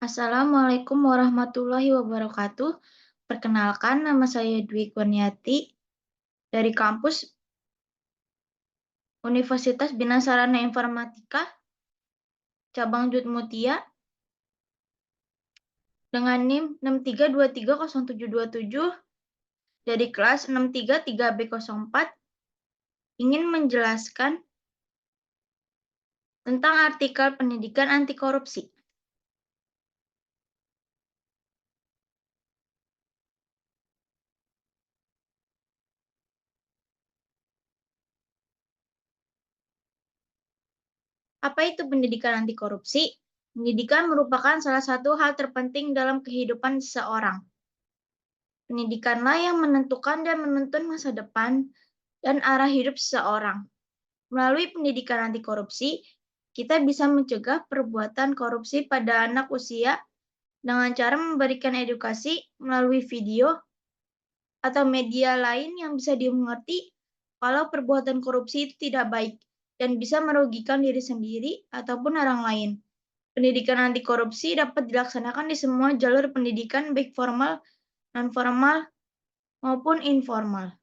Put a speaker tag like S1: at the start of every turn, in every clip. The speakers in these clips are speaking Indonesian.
S1: Assalamualaikum warahmatullahi wabarakatuh. Perkenalkan, nama saya Dwi Kurniati dari kampus Universitas Bina Sarana Informatika, cabang Jodmutia, dengan NIM 632300727 dari kelas 633B04, ingin menjelaskan tentang artikel pendidikan anti korupsi. Apa itu pendidikan anti korupsi? Pendidikan merupakan salah satu hal terpenting dalam kehidupan seseorang. Pendidikanlah yang menentukan dan menuntun masa depan dan arah hidup seseorang. Melalui pendidikan anti korupsi, kita bisa mencegah perbuatan korupsi pada anak usia dengan cara memberikan edukasi melalui video atau media lain yang bisa dimengerti kalau perbuatan korupsi itu tidak baik dan bisa merugikan diri sendiri ataupun orang lain. Pendidikan anti korupsi dapat dilaksanakan di semua jalur pendidikan baik formal, non-formal, maupun informal.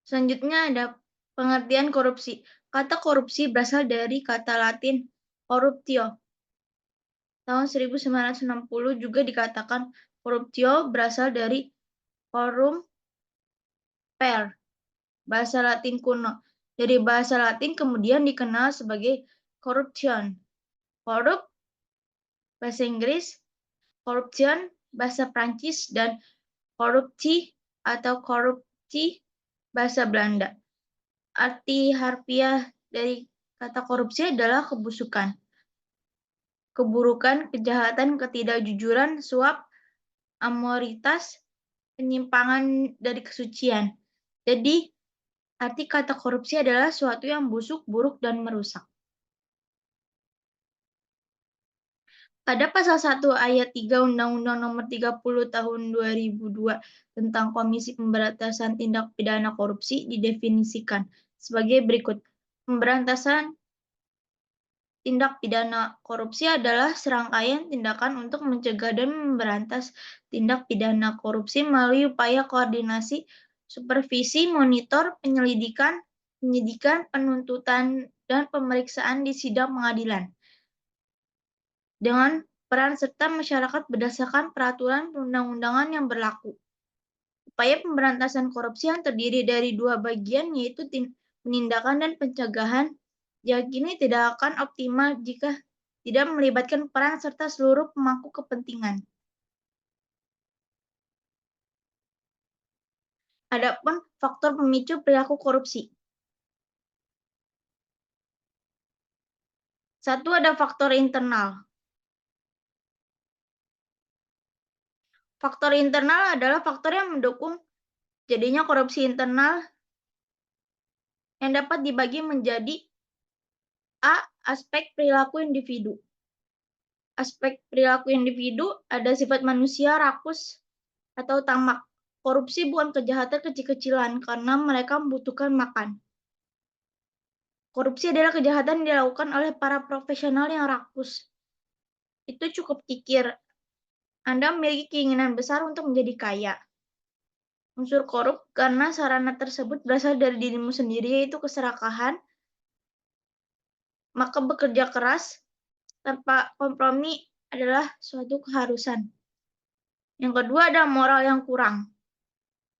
S1: Selanjutnya ada pengertian korupsi. Kata korupsi berasal dari kata Latin corruptio. Tahun 1960 juga dikatakan corruptio berasal dari corum per, bahasa Latin kuno. Dari bahasa Latin kemudian dikenal sebagai corruption. Corrupt, bahasa Inggris, corruption, bahasa Prancis, dan corrupti atau corrupti, bahasa Belanda. Arti harfiah dari kata korupsi adalah kebusukan, keburukan, kejahatan, ketidakjujuran, suap, amoritas, penyimpangan dari kesucian. Jadi, arti kata korupsi adalah suatu yang busuk, buruk, dan merusak. Pada pasal 1 ayat 3 Undang-Undang Nomor 30 Tahun 2002 tentang Komisi Pemberantasan Tindak Pidana Korupsi didefinisikan sebagai berikut. Pemberantasan tindak pidana korupsi adalah serangkaian tindakan untuk mencegah dan memberantas tindak pidana korupsi melalui upaya koordinasi, supervisi, monitor, penyelidikan, penyidikan, penuntutan, dan pemeriksaan di sidang pengadilan, dengan peran serta masyarakat berdasarkan peraturan perundang-undangan yang berlaku. Upaya pemberantasan korupsi yang terdiri dari dua bagian, yaitu penindakan dan pencegahan, diyakini tidak akan optimal jika tidak melibatkan peran serta seluruh pemangku kepentingan. Adapun faktor pemicu perilaku korupsi. Satu, ada faktor internal. Faktor internal adalah faktor yang mendukung jadinya korupsi internal yang dapat dibagi menjadi A. Aspek perilaku individu. Aspek perilaku individu ada sifat manusia rakus atau tamak. Korupsi bukan kejahatan kecil-kecilan karena mereka membutuhkan makan. Korupsi adalah kejahatan yang dilakukan oleh para profesional yang rakus. Itu cukup kikir. Anda memiliki keinginan besar untuk menjadi kaya. Unsur korup karena sarana tersebut berasal dari dirimu sendiri, yaitu keserakahan, maka bekerja keras tanpa kompromi adalah suatu keharusan. Yang kedua, ada moral yang kurang.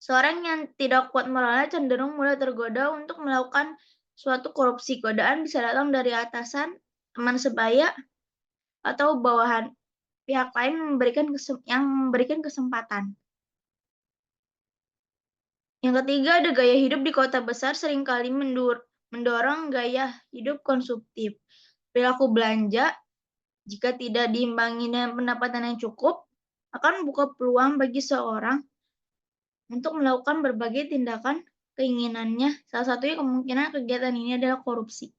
S1: Seorang yang tidak kuat moralnya cenderung mudah tergoda untuk melakukan suatu korupsi. Godaan bisa datang dari atasan, teman sebaya, atau bawahan. Pihak lain yang memberikan kesempatan. Yang ketiga, ada gaya hidup di kota besar seringkali mendorong gaya hidup konsumtif. Perilaku belanja, jika tidak diimbangi dengan pendapatan yang cukup, akan membuka peluang bagi seorang untuk melakukan berbagai tindakan keinginannya. Salah satunya kemungkinan kegiatan ini adalah korupsi.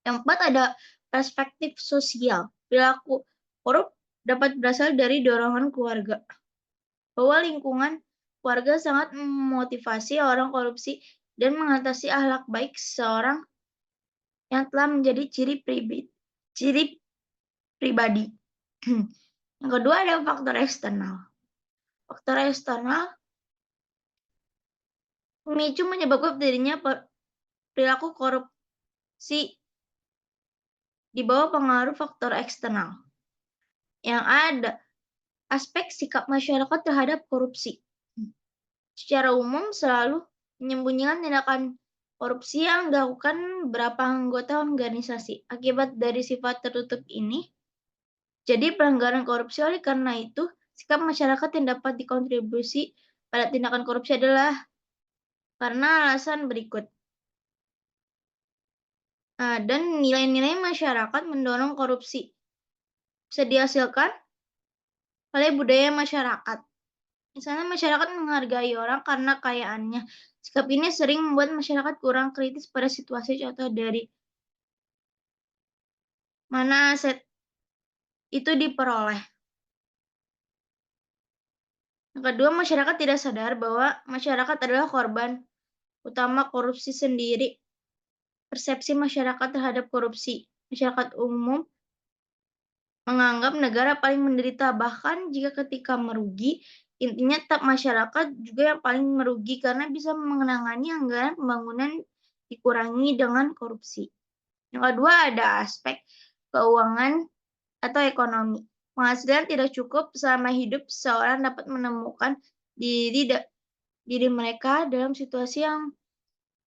S1: Yang keempat, ada perspektif sosial. Perilaku korup dapat berasal dari dorongan keluarga. Bahwa lingkungan keluarga sangat memotivasi orang korupsi dan mengatasi akhlak baik seseorang yang telah menjadi ciri pribadi. Yang kedua ada faktor eksternal. Faktor eksternal memicu menyebabkan terjadinya perilaku korupsi di bawah pengaruh faktor eksternal. Yang ada aspek sikap masyarakat terhadap korupsi. Secara umum selalu menyembunyikan tindakan korupsi yang dilakukan beberapa anggota organisasi. Akibat dari sifat tertutup ini, jadi pelanggaran korupsi. Oleh karena itu, sikap masyarakat yang dapat dikontribusi pada tindakan korupsi adalah karena alasan berikut. Dan nilai-nilai masyarakat mendorong korupsi. Bisa dihasilkan oleh budaya masyarakat. Misalnya masyarakat menghargai orang karena kekayaannya. Sikap ini sering membuat masyarakat kurang kritis pada situasi, contoh dari mana aset itu diperoleh. Yang kedua, masyarakat tidak sadar bahwa masyarakat adalah korban utama korupsi sendiri. Persepsi masyarakat terhadap korupsi. Masyarakat umum menganggap negara paling menderita, bahkan jika ketika merugi, intinya tetap masyarakat juga yang paling merugi karena bisa mengenangani anggaran pembangunan dikurangi dengan korupsi. Yang kedua ada aspek keuangan atau ekonomi. Penghasilan tidak cukup selama hidup, seseorang dapat menemukan diri mereka dalam situasi yang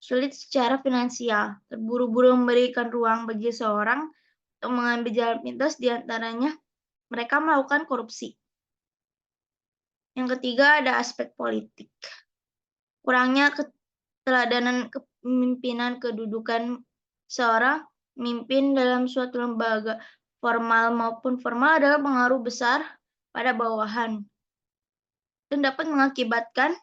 S1: sulit secara finansial. Terburu-buru memberikan ruang bagi seseorang untuk mengambil jalan pintas, di antaranya mereka melakukan korupsi. Yang ketiga ada aspek politik. Kurangnya keteladanan kepemimpinan, kedudukan seorang pemimpin dalam suatu lembaga formal maupun formal adalah pengaruh besar pada bawahan dan dapat mengakibatkan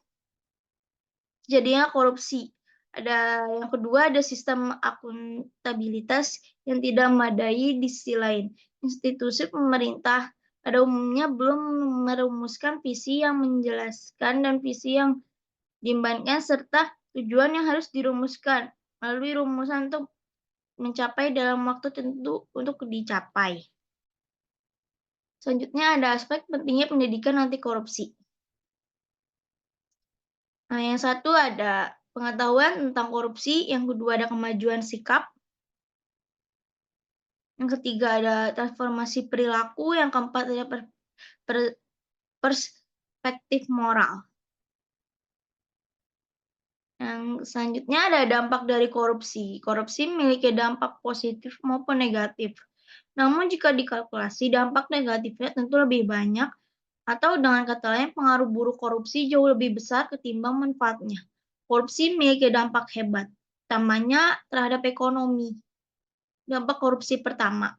S1: terjadinya korupsi. Yang kedua ada sistem akuntabilitas yang tidak memadai. Di sisi lain, institusi pemerintah pada umumnya belum merumuskan visi yang menjelaskan dan visi yang diembankan serta tujuan yang harus dirumuskan melalui rumusan untuk mencapai dalam waktu tertentu untuk dicapai. Selanjutnya ada aspek pentingnya pendidikan anti korupsi. Yang satu ada pengetahuan tentang korupsi, yang kedua ada kemajuan sikap, yang ketiga ada transformasi perilaku, yang keempat ada perspektif moral. Yang selanjutnya ada dampak dari korupsi. Korupsi memiliki dampak positif maupun negatif. Namun jika dikalkulasi, dampak negatifnya tentu lebih banyak, atau dengan kata lain, pengaruh buruk korupsi jauh lebih besar ketimbang manfaatnya. Korupsi memiliki dampak hebat, utamanya terhadap ekonomi. Dampak korupsi pertama,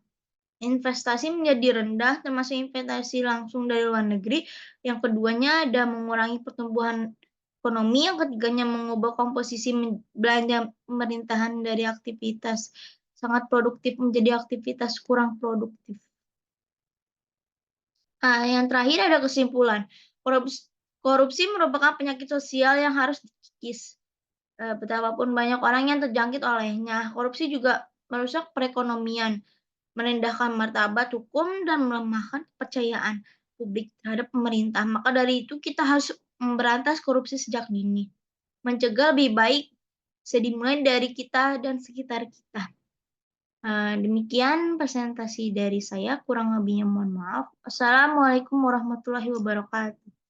S1: investasi menjadi rendah, termasuk investasi langsung dari luar negeri. Yang keduanya ada mengurangi pertumbuhan ekonomi. Yang ketiganya mengubah komposisi belanja pemerintahan dari aktivitas sangat produktif menjadi aktivitas kurang produktif. Yang terakhir ada kesimpulan. Korupsi merupakan penyakit sosial yang harus dikikis. Betapapun banyak orang yang terjangkit olehnya, korupsi juga merusak perekonomian, merendahkan martabat hukum, dan melemahkan kepercayaan publik terhadap pemerintah. Maka dari itu kita harus memberantas korupsi sejak dini. Mencegah lebih baik bisa dimulai dari kita dan sekitar kita. Demikian presentasi dari saya, kurang lebihnya mohon maaf. Assalamualaikum warahmatullahi wabarakatuh.